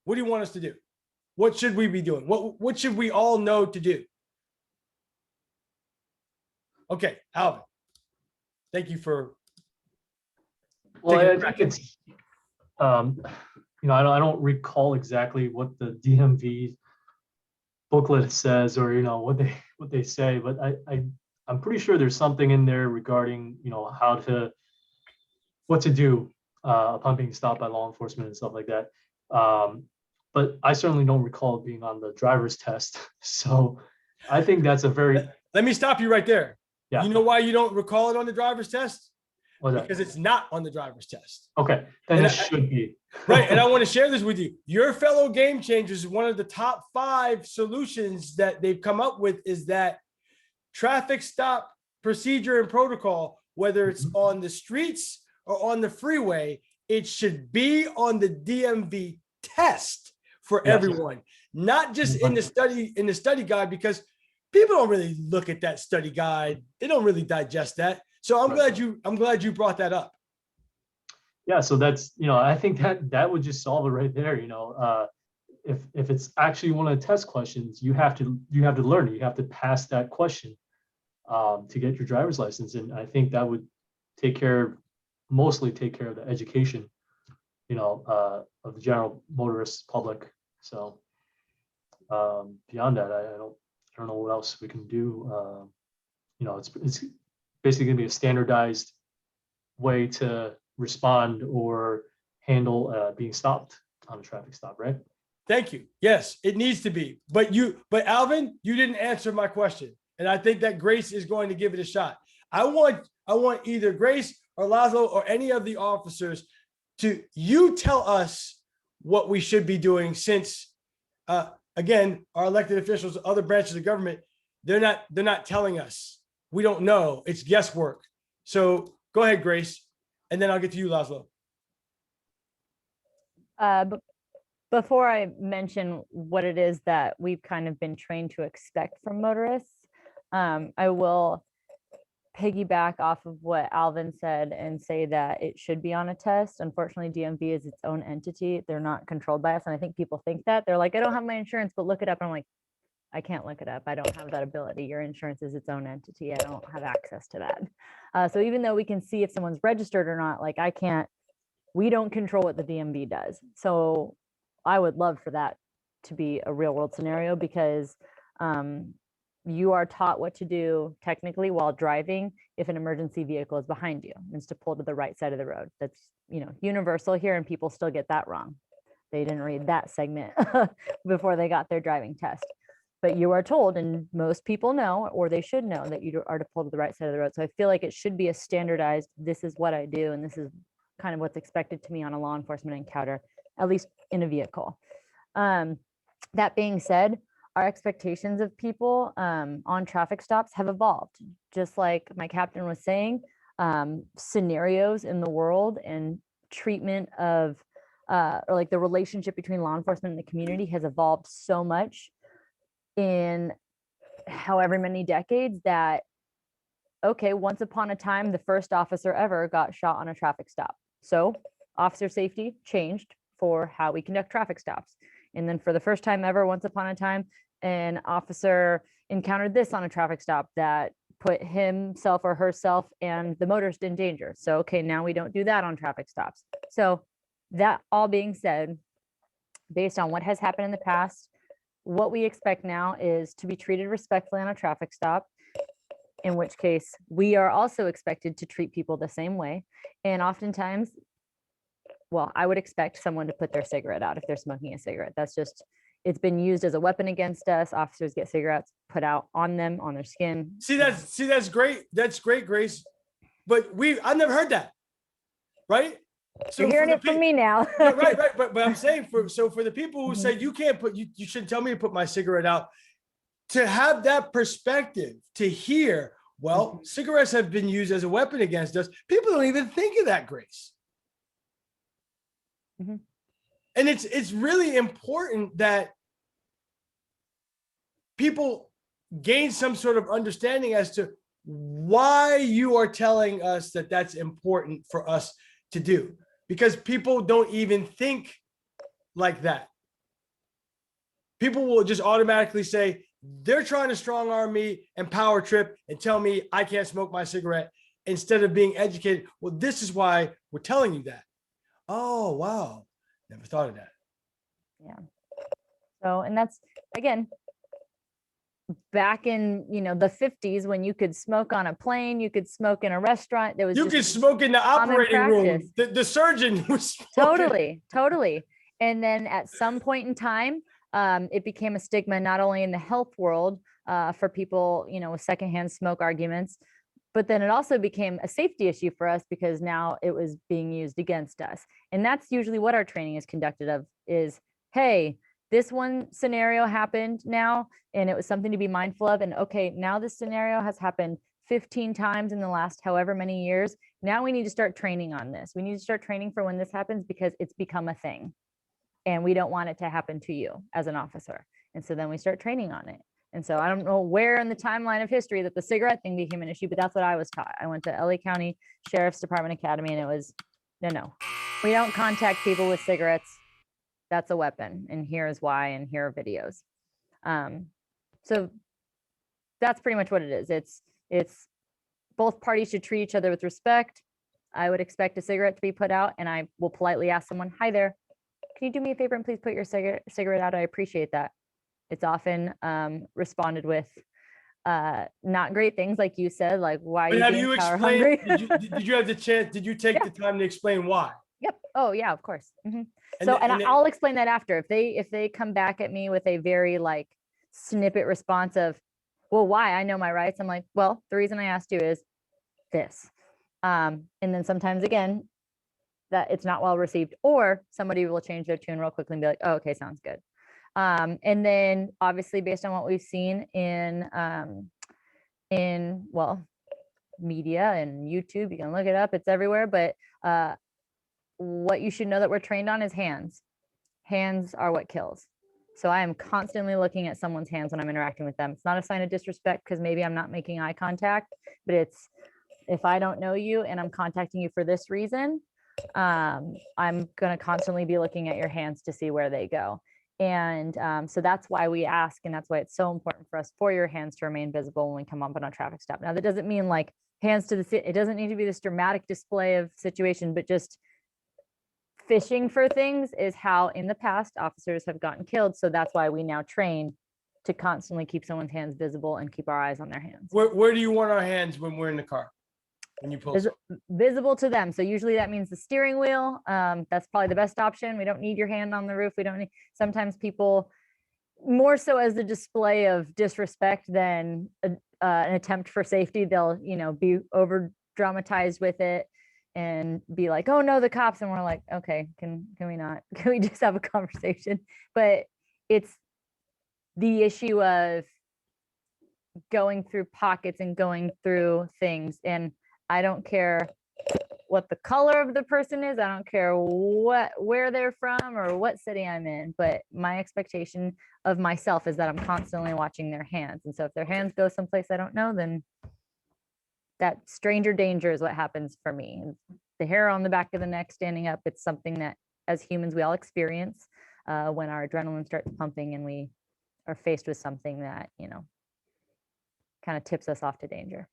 What do you want us to do? What should we be doing? What should we all know to do? Okay, Alvin. Thank you for. Well, I think it's, you know, I don't recall exactly what the DMV booklet says, or you know what they say, but I'm pretty sure there's something in there regarding, you know, what to do upon being stopped by law enforcement and stuff like that. But I certainly don't recall it being on the driver's test. So I think that's a very. Let me stop you right there. Yeah. You know why you don't recall it on the driver's test? Because it's not on the driver's test. Okay, then it should be. Right, and I want to share this with you. Your fellow game changers, one of the top 5 solutions that they've come up with is that traffic stop procedure and protocol, whether it's on the streets or on the freeway, it should be on the DMV test for everyone, not just in the study guide, because people don't really look at that study guide. They don't really digest that. So I'm glad you brought that up. Yeah, so that's, you know, I think that would just solve it right there. You know, if it's actually one of the test questions, you have to learn it. You have to pass that question to get your driver's license, and I think that would mostly take care of the education, you know, of the general motorist public. So beyond that, I don't know what else we can do. You know, it's basically going to be a standardized way to respond or handle being stopped on a traffic stop, right? Thank you. Yes, it needs to be. But Alvin, you didn't answer my question, and I think that Grace is going to give it a shot. I want either Grace or Laszlo or any of the officers to tell us what we should be doing, since again, our elected officials, other branches of government, they're not telling us. We don't know. It's guesswork. So go ahead, Grace, and then I'll get to you, Laszlo. Before I mention what it is that we've kind of been trained to expect from motorists, I will piggyback off of what Alvin said and say that it should be on a test. Unfortunately, DMV is its own entity. They're not controlled by us. And I think people think that. They're like, I don't have my insurance, but look it up. I'm like, I can't look it up. I don't have that ability. Your insurance is its own entity. I don't have access to that. So even though we can see if someone's registered or not, like we don't control what the DMV does. So I would love for that to be a real world scenario, because you are taught what to do technically while driving if an emergency vehicle is behind you. It's to pull to the right side of the road. That's, you know, universal here, and people still get that wrong. They didn't read that segment before they got their driving test. But you are told, and most people know, or they should know, that you are to pull to the right side of the road. So I feel like it should be a standardized, this is what I do, and this is kind of what's expected to me on a law enforcement encounter, at least in a vehicle. That being said, our expectations of people on traffic stops have evolved. Just like my captain was saying, scenarios in the world and treatment of, or like the relationship between law enforcement and the community has evolved so much in however many decades that, okay, once upon a time, the first officer ever got shot on a traffic stop. So officer safety changed for how we conduct traffic stops. And then for the first time ever, once upon a time, an officer encountered this on a traffic stop that put himself or herself and the motorist in danger. So, okay, now we don't do that on traffic stops. So that all being said, based on what has happened in the past, what we expect now is to be treated respectfully on a traffic stop, in which case we are also expected to treat people the same way. And oftentimes, well, I would expect someone to put their cigarette out if they're smoking a cigarette. That's just, it's been used as a weapon against us. Officers get cigarettes put out on them, on their skin. That's great. That's great, Grace. But I've never heard that. Right? So you're hearing it from me now. right. But I'm saying for the people who say you can't put, you shouldn't tell me to put my cigarette out, to have that perspective, to hear, well, cigarettes have been used as a weapon against us. People don't even think of that, Grace. And it's really important that people gain some sort of understanding as to why you are telling us that that's important for us to do, because people don't even think like that. people will just automatically say they're trying to strong arm me and power trip and tell me I can't smoke my cigarette instead of being educated. Well, this is why we're telling you that. Oh, wow. Never thought of that. Yeah. So, and that's, again, back in, the 50s, when you could smoke on a plane, you could smoke in a restaurant. There was You just could smoke in the common operating room. practice. The surgeon was smoking. Totally. And then at some point in time, it became a stigma, not only in the health world for people, with secondhand smoke arguments, but then it also became a safety issue for us because now it was being used against us. And that's usually what our training is conducted of is, hey, this one scenario happened now, and it was something to be mindful of. And okay, now this scenario has happened 15 times in the last however many years. Now we need to start training on this. We need to start training for when this happens because it's become a thing. And we don't want it to happen to you as an officer. And so then we start training on it. And so I don't know where in the timeline of history that the cigarette thing became an issue, but that's what I was taught. I went to LA County Sheriff's Department Academy, and it was, no, we don't contact people with cigarettes. That's a weapon. And here's why, and here are videos. So that's pretty much what it is. It's both parties should treat each other with respect. I would expect a cigarette to be put out, and I will politely ask someone, hi there, can you do me a favor and please put your cigarette out? I appreciate that. It's often responded with not great things, like you said, like why are you being power hungry? Did you have the chance? Did you take the time to explain why? Yep. Oh yeah, of course. And I'll explain that after. If they come back at me with a very like snippet response of, well, why? I know my rights. I'm like, well, the reason I asked you is this. And then sometimes again, that it's not well received, or somebody will change their tune real quickly and be like, oh, okay, sounds good. And then obviously based on what we've seen in media and YouTube, you can look it up, it's everywhere, but what you should know that we're trained on is hands. Hands are what kills. So I am constantly looking at someone's hands when I'm interacting with them. It's not a sign of disrespect because maybe I'm not making eye contact, but it's, if I don't know you and I'm contacting you for this reason, I'm going to constantly be looking at your hands to see where they go. And so that's why we ask, and that's why it's so important for us for your hands to remain visible when we come up on a traffic stop. Now, that doesn't mean like hands to the, it doesn't need to be this dramatic display of situation, but just fishing for things is how in the past officers have gotten killed. So that's why we now train to constantly keep someone's hands visible and keep our eyes on their hands. Where do you want our hands when we're in the car? When you pull visible to them. So usually that means the steering wheel. That's probably the best option. We don't need your hand on the roof. We don't need, sometimes people more so as a display of disrespect than an attempt for safety. They'll, be over dramatized with it and be like, oh no, the cops. And we're like, okay, can we not, can we just have a conversation? But it's the issue of going through pockets and going through things. And I don't care what the color of the person is. I don't care where they're from or what city I'm in, but my expectation of myself is that I'm constantly watching their hands. And so if their hands go someplace I don't know, then that stranger danger is what happens for me. The hair on the back of the neck standing up, it's something that as humans, we all experience when our adrenaline starts pumping and we are faced with something that, kind of tips us off to danger.